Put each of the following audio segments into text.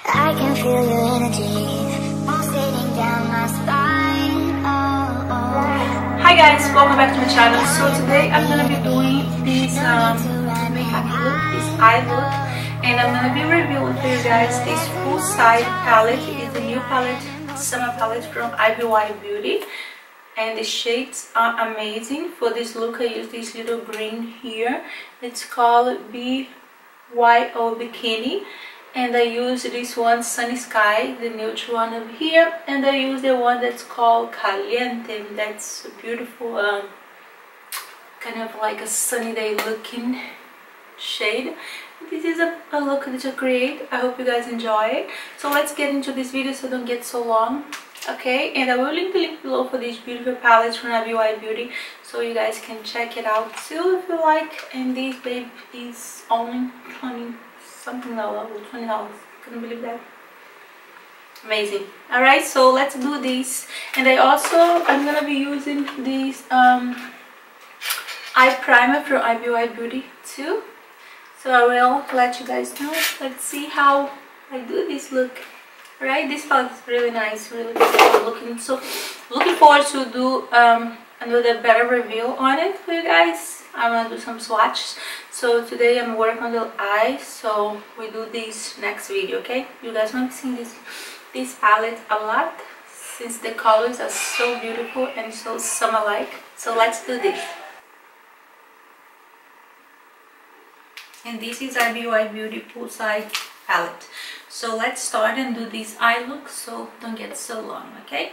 I can feel your energy pulsating down my spine. Oh, oh. Hi guys, welcome back to my channel. So today I'm gonna be doing this makeup look, this eye look, and I'm gonna be reviewing for you guys this Poolside palette. It's a new palette, summer palette from IBY Beauty, and the shades are amazing. For this look I use this little green here. It's called BYO Bikini, and I use this one, Sunny Sky, the neutral one over here, and I use the one that's called Caliente. That's a beautiful kind of like a sunny day looking shade. This is a look that I create. I hope you guys enjoy it. So let's get into this video so don't get so long. Okay, and I will link the link below for these beautiful palettes from IBY Beauty, so you guys can check it out too if you like. And this babe is only 20 something dollars, $20. Couldn't believe that. Amazing. All right, so let's do this. And I'm gonna be using this eye primer from IBY Beauty too, so I will let you guys know. Let's see how I do this look. All right, this palette is really nice, really beautiful looking. So looking forward to do another better review on it for you guys. I'm gonna do some swatches. So today I'm working on the eyes, so we do this next video. Okay, you guys might be seeing this palette a lot since the colors are so beautiful and so summer-like. So let's do this. And this is IBY Beauty Poolside palette. So let's start and do this eye look, so don't get so long. Okay,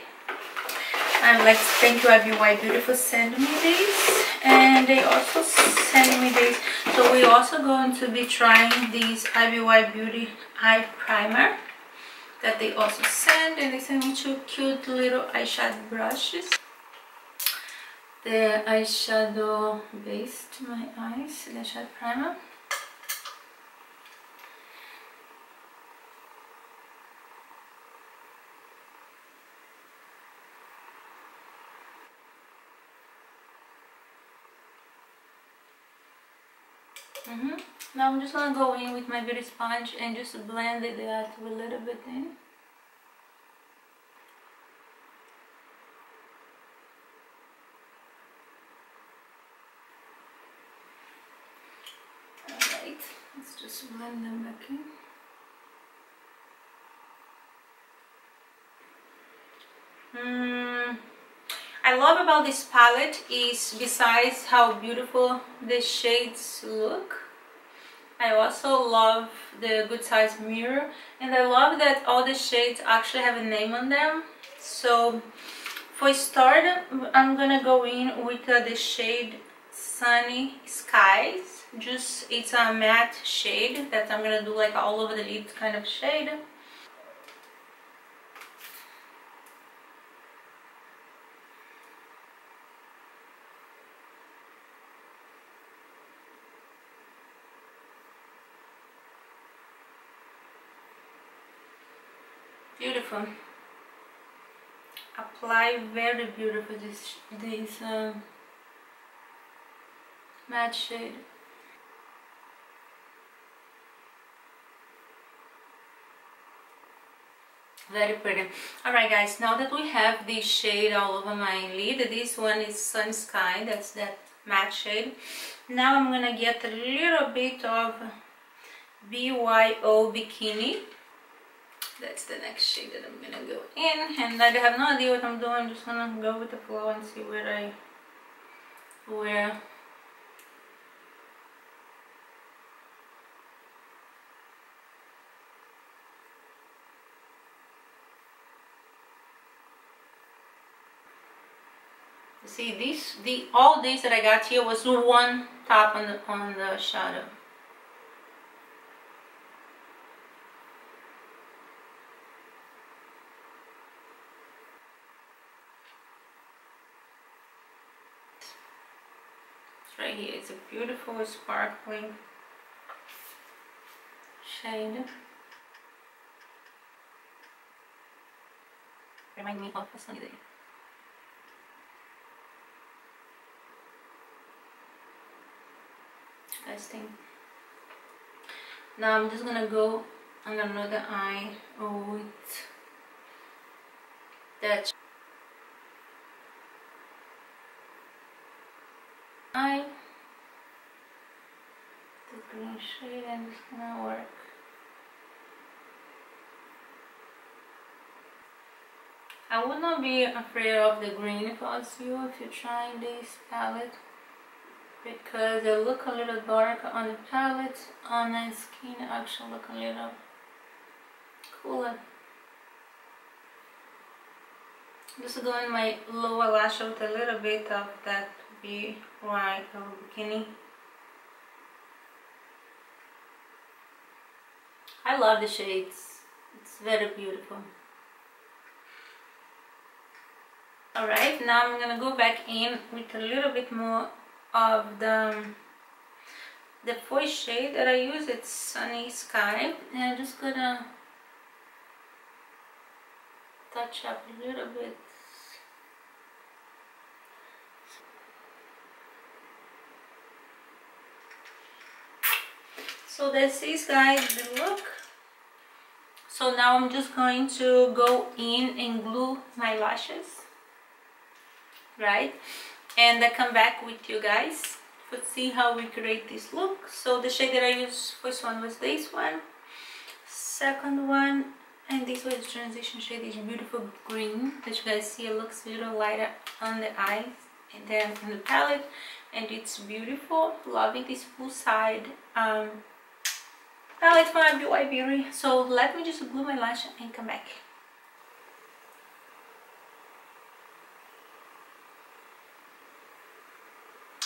and let's thank you IBY Beauty for sending me this, and they also sent me this. So we're also going to be trying this IBY Beauty eye primer that they also sent, and they sent me two cute little eyeshadow brushes. The eyeshadow base to my eyes, the eyeshadow primer. Now I'm just gonna go in with my beauty sponge and just blend it out a little bit in. Alright, let's just blend them back in. I love about this palette is, besides how beautiful the shades look, I also love the good size mirror, and I love that all the shades actually have a name on them. So for start, I'm gonna go in with the shade Sunny Skies. It's a matte shade that I'm gonna do like all over the lid kind of shade. Beautiful. Apply very beautiful this matte shade. Very pretty. Alright guys, now that we have this shade all over my lid, this one is Sun Sky, that's that matte shade. Now I'm gonna get a little bit of BYO Bikini. That's the next shade that I'm gonna go in, and I have no idea what I'm doing. I'm just gonna go with the flow and see where see all this that I got here was one tap on the shadow. Right here, it's a beautiful sparkling shade. Remind me of a sunny day. Testing. Now I'm just gonna go and another eye with that eye, the green shade, and it's gonna work. I would not be afraid of the green if I was you, if you're trying this palette, because they look a little dark on the palette, on the skin actually look a little cooler. Just go in my lower lash with a little bit of that BYO Bikini. I love the shades, it's very beautiful. Alright, now I'm gonna go back in with a little bit more of the first shade that I use. It's Sunny Sky, and I'm just gonna touch up a little bit. So this is, guys, the look. So now I'm just going to go in and glue my lashes, right? And I come back with you guys to see how we create this look. So the shade that I used, first one was this one, second one, and this was the transition shade, is beautiful green that you guys see. It looks a little lighter on the eyes and then on the palette, and it's beautiful. Loving this poolside palette from IBY Beauty. So let me just glue my lash and come back.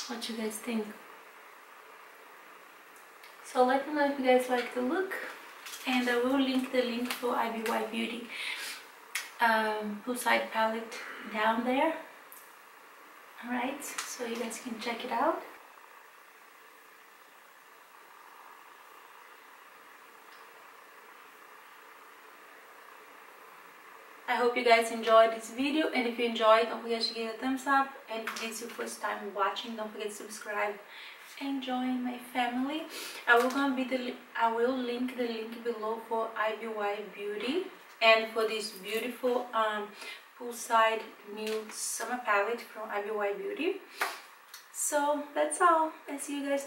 What you guys think? So let me know if you guys like the look, and I will link the link for IBY Beauty poolside palette down there. Alright, so you guys can check it out. I hope you guys enjoyed this video, and if you enjoyed, don't forget to give it a thumbs up, and if this is your first time watching, don't forget to subscribe and join my family. I will link the link below for IBY Beauty and for this beautiful poolside new summer palette from IBY Beauty. So that's all. I see you guys